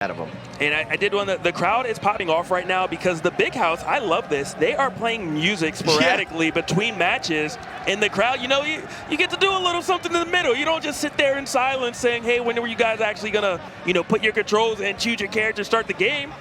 out of them. And I did one that the crowd is popping off right now because the Big House, I love this. They are playing music sporadically between matches. And the crowd, you get to do a little something in the middle. You don't just sit there in silence saying, hey, when are you guys actually going to, put your controls and choose your character, start the game?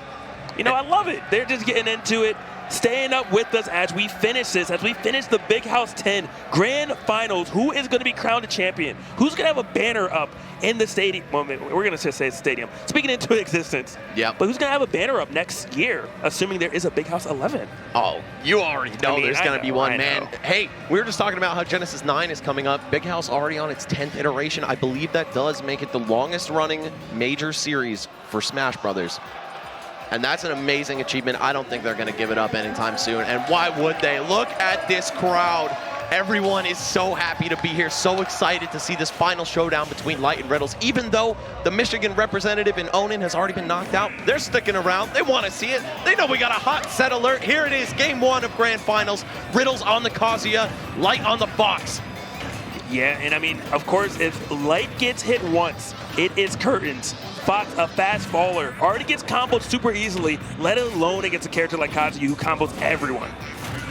I love it. They're just getting into it, staying up with us as we finish this, as we finish the Big House 10 Grand Finals. Who is going to be crowned a champion? Who's going to have a banner up in the stadium? Well, we're going to just say stadium. Speaking into existence. Yeah. But who's going to have a banner up next year, assuming there is a Big House 11? Oh, you already know there's going to be one, man. Hey, we were just talking about how Genesis 9 is coming up. Big House already on its 10th iteration. I believe that does make it the longest running major series for Smash Brothers. And that's an amazing achievement. I don't think they're going to give it up anytime soon. And why would they? Look at this crowd. Everyone is so happy to be here, so excited to see this final showdown between Light and Riddles. Even though the Michigan representative in Onin has already been knocked out, they're sticking around. They want to see it. They know we got a hot set alert. Here it is, game 1 of Grand Finals. Riddles on the Kazuya, Light on the Fox. Yeah, and of course, if Light gets hit once, it is curtains. Fox, a fast faller, already gets comboed super easily, let alone against a character like Kazuya who combos everyone.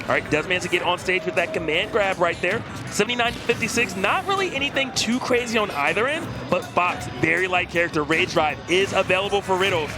All right, does manage to get on stage with that command grab right there. 79-56, not really anything too crazy on either end, but Fox, very light character, Rage Drive is available for Riddles.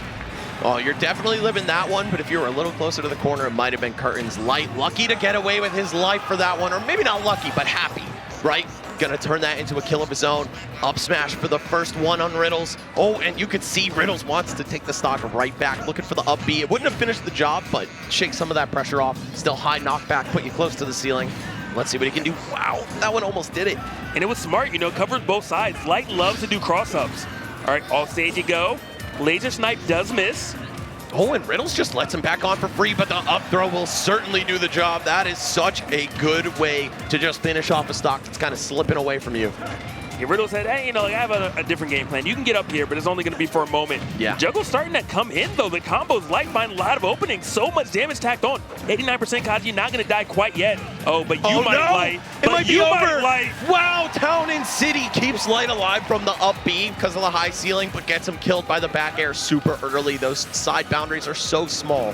Oh, you're definitely living that one, but if you were a little closer to the corner, it might have been curtains. Light, lucky to get away with his life for that one, or maybe not lucky, but happy, right? Gonna turn that into a kill of his own. Up smash for the first one on Riddles. Oh, and you could see Riddles wants to take the stock right back, looking for the up B. It wouldn't have finished the job, but shake some of that pressure off. Still high knockback, put you close to the ceiling. Let's see what he can do. Wow, that one almost did it. And it was smart, covers both sides. Light loves to do cross-ups. All right, off stage you go. Laser Snipe does miss. Oh, and Riddles just lets him back on for free, but the up throw will certainly do the job. That is such a good way to just finish off a stock that's kind of slipping away from you. Yeah, Riddle said, hey, I have a different game plan. You can get up here, but it's only going to be for a moment. Yeah. Juggle's starting to come in, though. The combos, Light find a lot of openings. So much damage tacked on. 89% Kazuya not going to die quite yet. Oh, but you might, Light. It might be over. Light. Wow, Town and City keeps Light alive from the up B because of the high ceiling, but gets him killed by the back air super early. Those side boundaries are so small.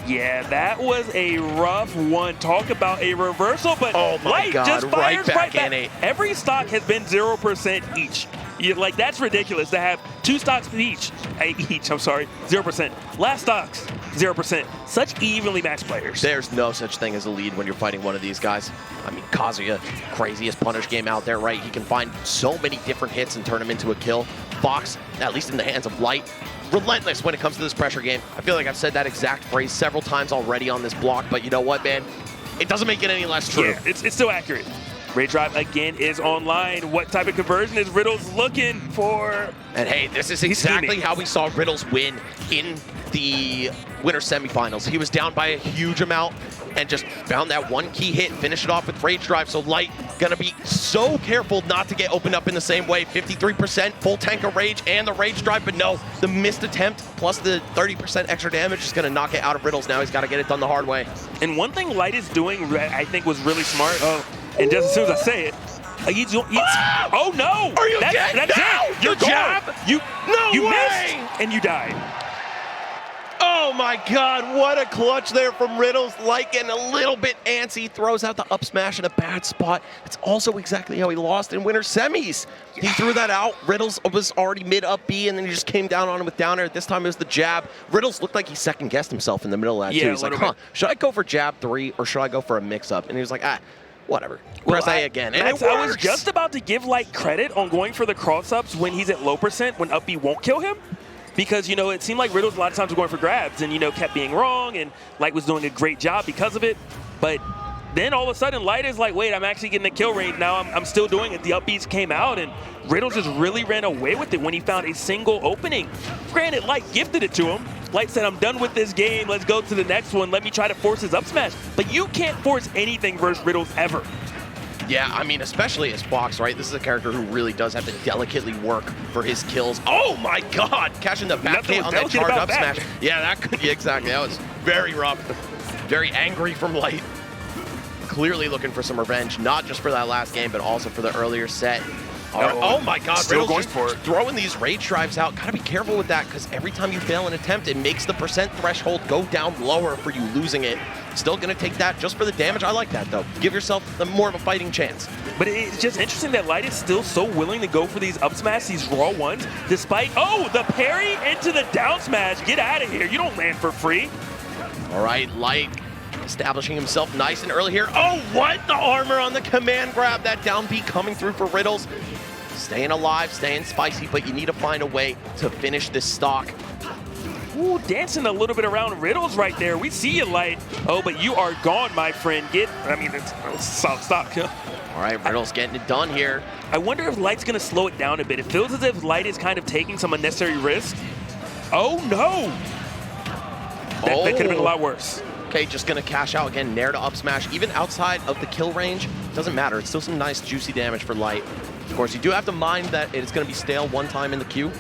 Yeah, that was a rough one. Talk about a reversal, but oh my Light God, just fires right back. in it. Every stock has been 0% each. That's ridiculous to have 2 stocks each. 0%. Last stocks, 0%. Such evenly matched players. There's no such thing as a lead when you're fighting one of these guys. Kazuya, craziest punish game out there, right? He can find so many different hits and turn them into a kill. Fox, at least in the hands of Light, relentless when it comes to this pressure game. I feel like I've said that exact phrase several times already on this block, but you know what, man? It doesn't make it any less true. Yeah, it's still accurate. Rage Drive again is online. What type of conversion is Riddles looking for? And hey, this is exactly how we saw Riddles win in the winter semifinals. He was down by a huge amount and just found that one key hit, finished it off with Rage Drive. So Light gonna be so careful not to get opened up in the same way. 53% full tank of Rage and the Rage Drive, but no, the missed attempt plus the 30% extra damage is gonna knock it out of Riddles. Now he's gotta get it done the hard way. And one thing Light is doing, I think, was really smart. And just as soon as I say it, oh no! Are you dead? That's it. You're jab? You way! missed and you died. Oh my God, what a clutch there from Riddles. Light getting a little bit antsy, throws out the up smash in a bad spot. It's also exactly how he lost in winter semis. He threw that out. Riddles was already mid up B, and then he just came down on him with down air. This time it was the jab. Riddles looked like he second guessed himself in the middle of that too. He's like, should I go for jab 3 or should I go for a mix up? And he was like, whatever. Press A again. And Max, I was just about to give Light credit on going for the cross-ups when he's at low percent, when up B won't kill him. Because, it seemed like Riddles a lot of times were going for grabs and, kept being wrong, and Light was doing a great job because of it. But then all of a sudden, Light is like, wait, I'm actually getting a kill range. Now I'm still doing it. The up Bs came out, and Riddles just really ran away with it when he found a single opening. Granted, Light gifted it to him. Light said, I'm done with this game. Let's go to the next one. Let me try to force his up smash. But you can't force anything versus Riddles ever. Yeah, especially as Fox, right? This is a character who really does have to delicately work for his kills. Oh my God! Catching the back hit on that charge up smash. Yeah, exactly. That was very rough. Very angry from Light. Clearly looking for some revenge, not just for that last game, but also for the earlier set. Oh my God, Still Riddles going just throwing these rage drives out. Gotta be careful with that, because every time you fail an attempt, it makes the percent threshold go down lower for you losing it. Still gonna take that just for the damage. I like that though. Give yourself more of a fighting chance. But it's just interesting that Light is still so willing to go for these up smash, these raw ones, despite, the parry into the down smash. Get out of here. You don't land for free. All right, Light establishing himself nice and early here. Oh, what? The armor on the command grab. That down B coming through for Riddles. Staying alive, staying spicy, but you need to find a way to finish this stock. Ooh, dancing a little bit around Riddles right there. We see you, Light. Oh, but you are gone, my friend. It's a solid stock. All right, Riddles getting it done here. I wonder if Light's going to slow it down a bit. It feels as if Light is kind of taking some unnecessary risks. Oh, no. That could have been a lot worse. Okay, just gonna cash out again, nair to up smash. Even outside of the kill range, doesn't matter. It's still some nice juicy damage for Light. Of course, you do have to mind that it's gonna be stale one time in the queue,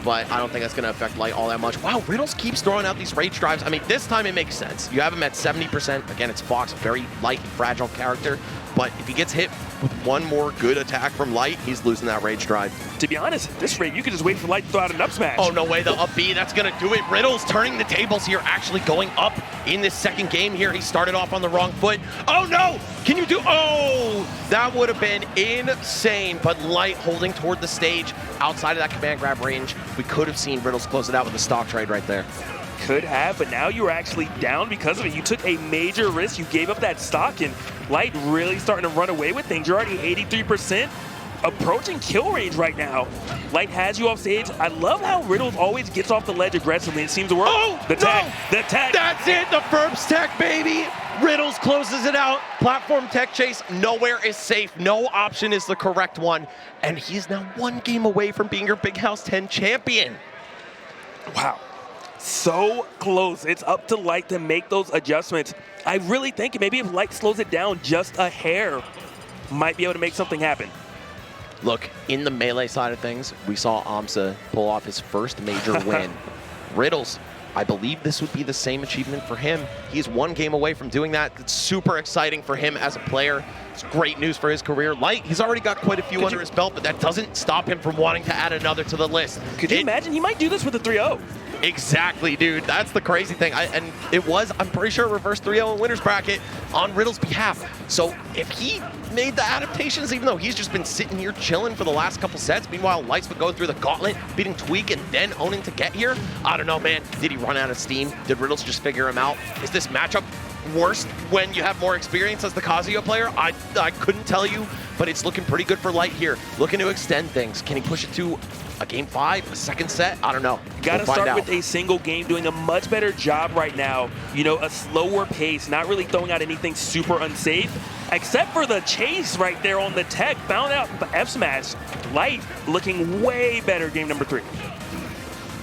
but I don't think that's gonna affect Light all that much. Wow, Riddles keeps throwing out these rage drives. I mean, this time it makes sense. You have him at 70%. Again, it's Fox, a very light and fragile character, but if he gets hit with one more good attack from Light, he's losing that rage drive. To be honest, at this rate, you could just wait for Light to throw out an up smash. Oh, no way, the up B, that's gonna do it. Riddles turning the tables here, actually going up in this second game here. He started off on the wrong foot. Oh no, can you do, that would have been insane, but Light holding toward the stage outside of that command grab range. We could have seen Riddles close it out with a stock trade right there. Could have, but now you are actually down because of it. You took a major risk. You gave up that stock, and Light really starting to run away with things. You're already 83%, approaching kill range right now. Light has you off stage. I love how Riddles always gets off the ledge aggressively. It seems to work. Oh, the tag, no. the tag. That's it, the Ferbs tech, baby. Riddles closes it out. Platform tech chase, nowhere is safe. No option is the correct one. And he's now one game away from being your Big House 10 champion. Wow. So close. It's up to Light to make those adjustments. I really think maybe if Light slows it down just a hair, might be able to make something happen. Look, in the melee side of things, we saw Amsa pull off his first major win. Riddles, I believe this would be the same achievement for him. He's one game away from doing that. It's super exciting for him as a player. It's great news for his career. Light, he's already got quite a few under his belt, but that doesn't stop him from wanting to add another to the list. Could you imagine? He might do this with a 3-0. Exactly, dude. That's the crazy thing. And it was, I'm pretty sure, reverse 3-0 in winner's bracket on Riddles' behalf. So if he made the adaptations, even though he's just been sitting here chilling for the last couple sets, meanwhile, Light's been going through the gauntlet, beating Tweak and then owning to get here. I don't know, man. Did he run out of steam? Did Riddles just figure him out? Is this matchup worse when you have more experience as the Kazuya player? I couldn't tell you, but it's looking pretty good for Light here. Looking to extend things. Can he push it to a game 5, a second set? I don't know. Got to start with a single game, doing a much better job right now. You know, a slower pace, not really throwing out anything super unsafe, except for the chase right there on the tech. Found out F smash. Light looking way better game number 3.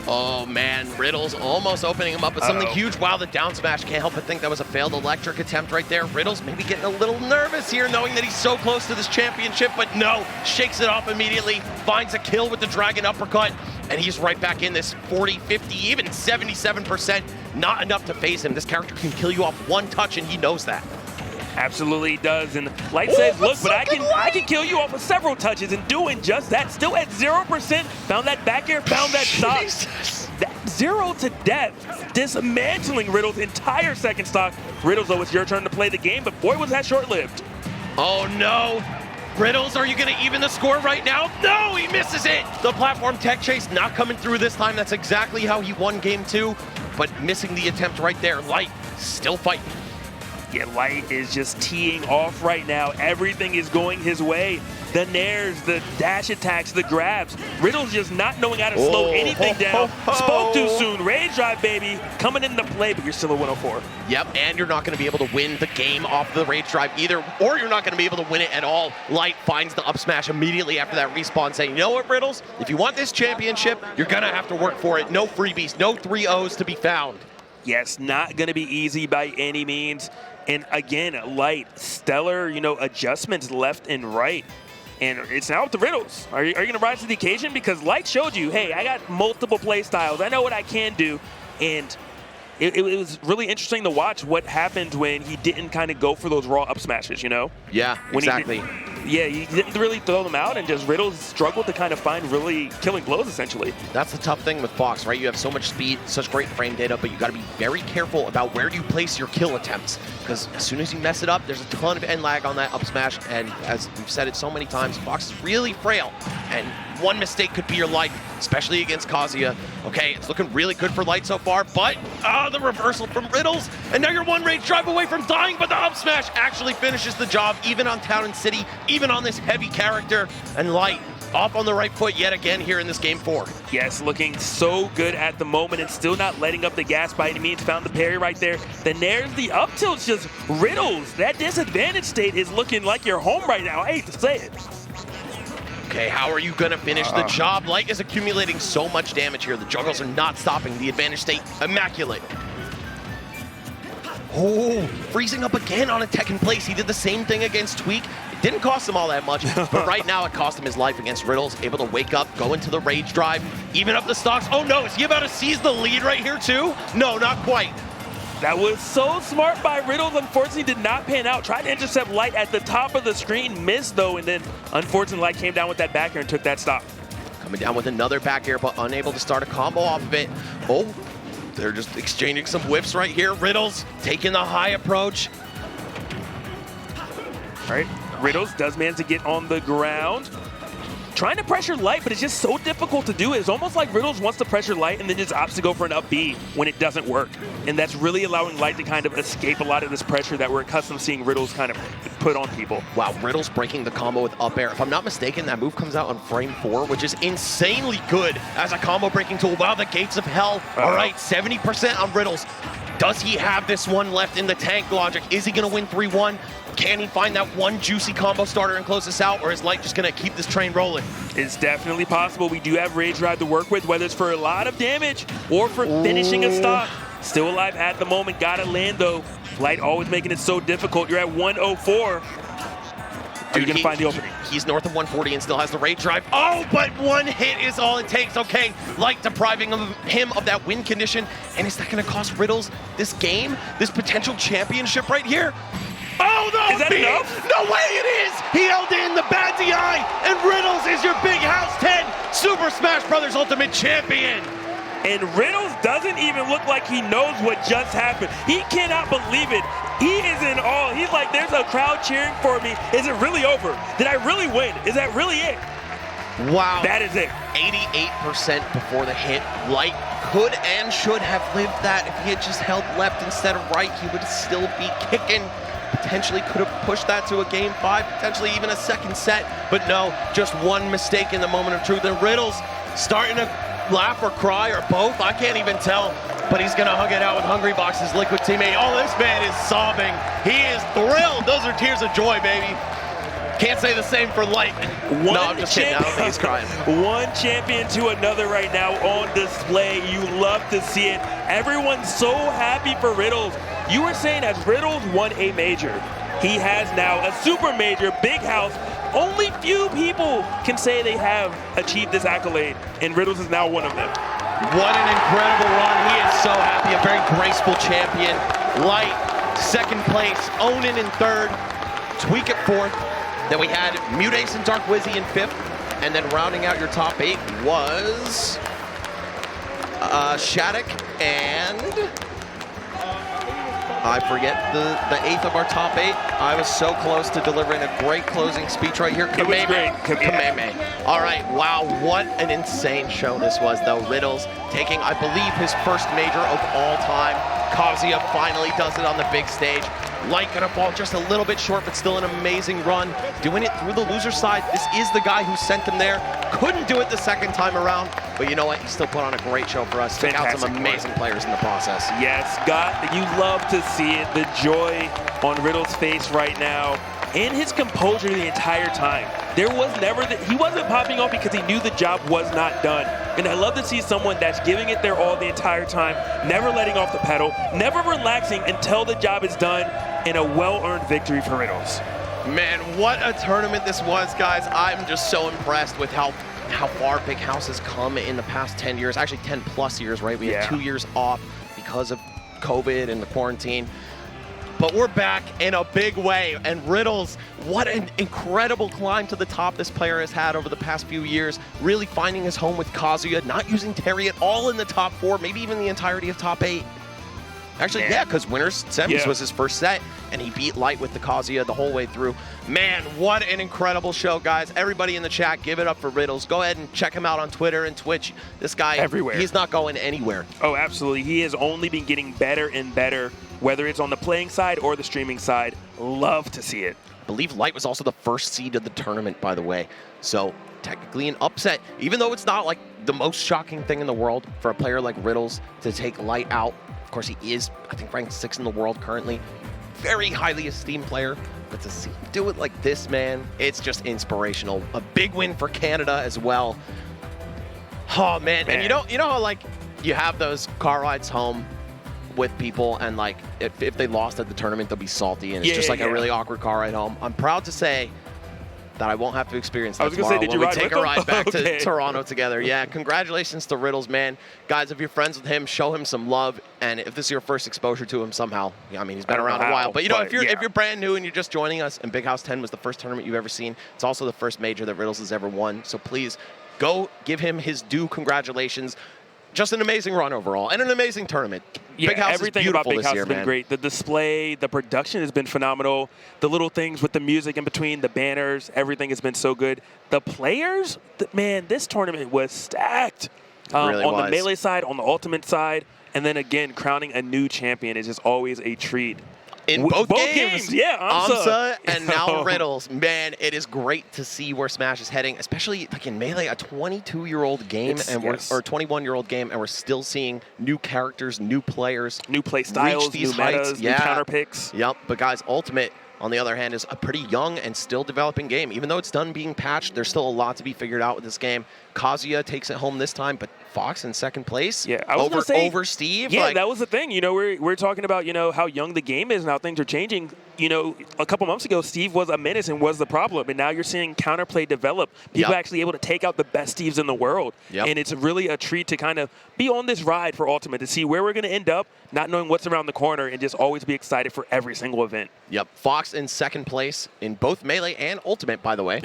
Oh man, Riddles almost opening him up with something huge. Wow, the down smash, can't help but think that was a failed electric attempt right there. Riddles maybe getting a little nervous here, knowing that he's so close to this championship, but no, shakes it off immediately, finds a kill with the dragon uppercut, and he's right back in this 40, 50, even 77%. Not enough to phase him. This character can kill you off one touch, and he knows that. Absolutely does, and Light says, look, but I can kill you off of several touches, and doing just that, still at 0%, found that back air, found that stock. That 0 to death, dismantling Riddles' entire second stock. Riddles, though, it's your turn to play the game, but boy, was that short-lived. Oh no, Riddles, are you gonna even the score right now? No, he misses it. The platform tech chase not coming through this time. That's exactly how he won game 2, but missing the attempt right there. Light still fighting. Yeah, Light is just teeing off right now. Everything is going his way. The nairs, the dash attacks, the grabs. Riddles just not knowing how to slow anything down. Spoke too soon. Rage drive, baby, coming into play, but you're still a 104. Yep, and you're not going to be able to win the game off the rage drive either, or you're not going to be able to win it at all. Light finds the up smash immediately after that respawn, saying, you know what, Riddles? If you want this championship, you're going to have to work for it. No freebies, no 3-0s to be found. Yes, not going to be easy by any means. And again, Light, stellar, adjustments left and right. And it's now up to Riddles. Are you going to rise to the occasion? Because Light showed you, hey, I got multiple play styles. I know what I can do. And it was really interesting to watch what happened when he didn't kind of go for those raw up smashes, Yeah, exactly. Yeah, he didn't really throw them out, and just Riddles struggled to kind of find really killing blows, essentially. That's the tough thing with Fox, right? You have so much speed, such great frame data, but you got to be very careful about where do you place your kill attempts, because as soon as you mess it up, there's a ton of end lag on that up smash, and as we've said it so many times, Fox is really frail, and one mistake could be your life, especially against Kazuya. Okay, it's looking really good for Light so far, but the reversal from Riddles, and now you're one rage drive away from dying, but the up smash actually finishes the job, even on Town and City, even on this heavy character, and Light off on the right foot yet again here in this game 4. Yes, looking so good at the moment and still not letting up the gas by any means. Found the parry right there. Then there's the up tilts, just Riddles. That disadvantage state is looking like you're home right now. I hate to say it. Okay, how are you going to finish the job? Light is accumulating so much damage here. The juggles are not stopping. The advantage state, immaculate. Oh, freezing up again on a Tekken place. He did the same thing against Tweak. It didn't cost him all that much, but right now it cost him his life against Riddles. Able to wake up, go into the rage drive, even up the stocks. Oh no, is he about to seize the lead right here too? No, not quite. That was so smart by Riddles. Unfortunately, did not pan out. Tried to intercept Light at the top of the screen, missed though, and then unfortunately Light came down with that back air and took that stop. Coming down with another back air, but unable to start a combo off of it. Oh, they're just exchanging some whiffs right here. Riddles taking the high approach. All right, Riddles does manage to get on the ground. Trying to pressure Light, but it's just so difficult to do. It's almost like Riddles wants to pressure Light and then just opts to go for an up B when it doesn't work. And that's really allowing Light to kind of escape a lot of this pressure that we're accustomed to seeing Riddles kind of put on people. Wow, Riddles breaking the combo with up air. If I'm not mistaken, that move comes out on frame 4, which is insanely good as a combo breaking tool. Wow, the gates of hell. All right, 70% on Riddles. Does he have this one left in the tank, Logic? Is he going to win 3-1? Can he find that one juicy combo starter and close this out, or is Light just going to keep this train rolling? It's definitely possible. We do have Rage Drive to work with, whether it's for a lot of damage or for finishing a stock. Still alive at the moment. Gotta land, though. Light always making it so difficult. You're at 104. Are you going to find the opening? He's north of 140 and still has the Rage Drive. Oh, but one hit is all it takes. Okay, Light depriving him of that win condition. And is that going to cost Riddles this game, this potential championship right here? Oh, no! Is that enough? No way it is! He held in the bad DI, and Riddles is your Big House 10 Super Smash Bros. Ultimate Champion! And Riddles doesn't even look like he knows what just happened. He cannot believe it. He is in awe. He's like, there's a crowd cheering for me. Is it really over? Did I really win? Is that really it? Wow. That is it. 88% before the hit. Light could and should have lived that. If he had just held left instead of right, he would still be kicking. Potentially could have pushed that to a game 5, potentially even a second set, but no, just one mistake in the moment of truth. And Riddles starting to laugh or cry or both, I can't even tell, but he's gonna hug it out with Hungry Box's Liquid teammate. Oh, this man is sobbing. He is thrilled. Those are tears of joy, baby. Can't say the same for Light. No, I'm just kidding. I don't think he's crying. One champion to another right now on display. You love to see it. Everyone's so happy for Riddles. You were saying as Riddles won a major, he has now a super major, Big House. Only few people can say they have achieved this accolade, and Riddles is now one of them. What an incredible run. He is so happy. A very graceful champion. Light, second place. Onin in third. Tweak at fourth. Then we had Mutace and Dark Wizzy in fifth. And then rounding out your top 8 was Shattuck and I forget the 8th of our top 8. I was so close to delivering a great closing speech right here. It was great. Kameme. All right, wow, what an insane show this was, though. Riddles taking, I believe, his first major of all time. Kazuya finally does it on the big stage. Light gonna fall just a little bit short, but still an amazing run. Doing it through the loser side. This is the guy who sent him there. Couldn't do it the second time around, but you know what? He still put on a great show for us. Took out some amazing players in the process. Yes, you love to see it. The joy on Riddles' face right now, and his composure the entire time. There was never that he wasn't popping off because he knew the job was not done. And I love to see someone that's giving it their all the entire time, never letting off the pedal, never relaxing until the job is done, and a well-earned victory for Riddles. Man, what a tournament this was, guys. I'm just so impressed with how far Big House has come in the past 10 years, actually 10 plus years, right? We had 2 years off because of COVID and the quarantine. But we're back in a big way, and Riddles, what an incredible climb to the top this player has had over the past few years, really finding his home with Kazuya, not using Terry at all in the top 4, maybe even the entirety of top 8. Actually, yeah, because winners semis was his first set, and he beat Light with the Kazuya the whole way through. Man, what an incredible show, guys. Everybody in the chat, give it up for Riddles. Go ahead and check him out on Twitter and Twitch. This guy, everywhere. He's not going anywhere. Oh, absolutely. He has only been getting better and better, whether it's on the playing side or the streaming side. Love to see it. I believe Light was also the first seed of the tournament, by the way. So technically an upset, even though it's not like the most shocking thing in the world for a player like Riddles to take Light out. Of course, he is, I think, ranked 6th in the world currently. Very highly esteemed player. But to see him do it like this, man, it's just inspirational. A big win for Canada as well. Oh, man. And you know how, like, you have those car rides home with people, and, like, if they lost at the tournament, they'll be salty, and it's just like a really awkward car ride home. I'm proud to say that I won't have to experience that tomorrow when we take a ride back to Toronto together. Yeah, congratulations to Riddles, man. Guys, if you're friends with him, show him some love. And if this is your first exposure to him somehow, I mean, he's been around a while. But, you know, if you're brand new and you're just joining us, and Big House 10 was the first tournament you've ever seen, it's also the first major that Riddles has ever won. So please go give him his due congratulations. Just an amazing run overall, and an amazing tournament. Yeah, Big House everything is about Big this House year, has been man. great. The display, the production has been phenomenal. The little things with the music in between, the banners, everything has been so good. The players, man, this tournament was stacked. Really on was. The Melee side, on the Ultimate side, and then again, crowning a new champion is just always a treat. In both games. Yeah, Amsa and now Riddles. Man, it is great to see where Smash is heading, especially like in Melee, a 22-year-old game or 21-year-old game, and we're still seeing new characters, new players, new play styles, new metas, new counter picks. Yep, but guys, Ultimate, on the other hand, is a pretty young and still developing game. Even though it's done being patched, there's still a lot to be figured out with this game. Kazuya takes it home this time, but Fox in second place. Yeah, I was gonna say, over Steve. Yeah, that was the thing. You know, we're talking about, you know, how young the game is and how things are changing. You know, a couple months ago, Steve was a menace and was the problem, and now you're seeing counterplay develop. People actually able to take out the best Steves in the world, and it's really a treat to kind of be on this ride for Ultimate, to see where we're going to end up, not knowing what's around the corner, and just always be excited for every single event. Yep, Fox in second place in both Melee and Ultimate, by the way,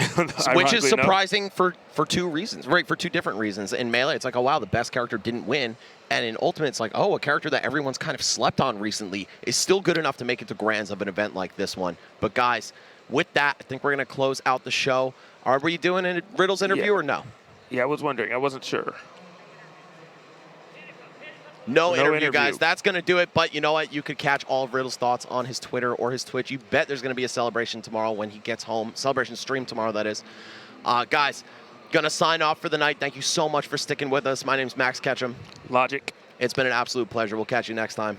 which is surprising for two reasons, right? For two different reasons. In Melee, it's like, oh wow, the best character didn't win. And in Ultimate, it's like, oh, a character that everyone's kind of slept on recently is still good enough to make it to Grands of an event like this one. But guys, with that, I think we're going to close out the show. Are we doing a Riddles interview or no? Yeah, I was wondering. I wasn't sure. No interview, guys. That's going to do it. But you know what? You could catch all of Riddles' thoughts on his Twitter or his Twitch. You bet there's going to be a celebration tomorrow when he gets home. Celebration stream tomorrow, that is. Guys, going to sign off for the night. Thank you so much for sticking with us. My name's Max Ketchum. Logic. It's been an absolute pleasure. We'll catch you next time.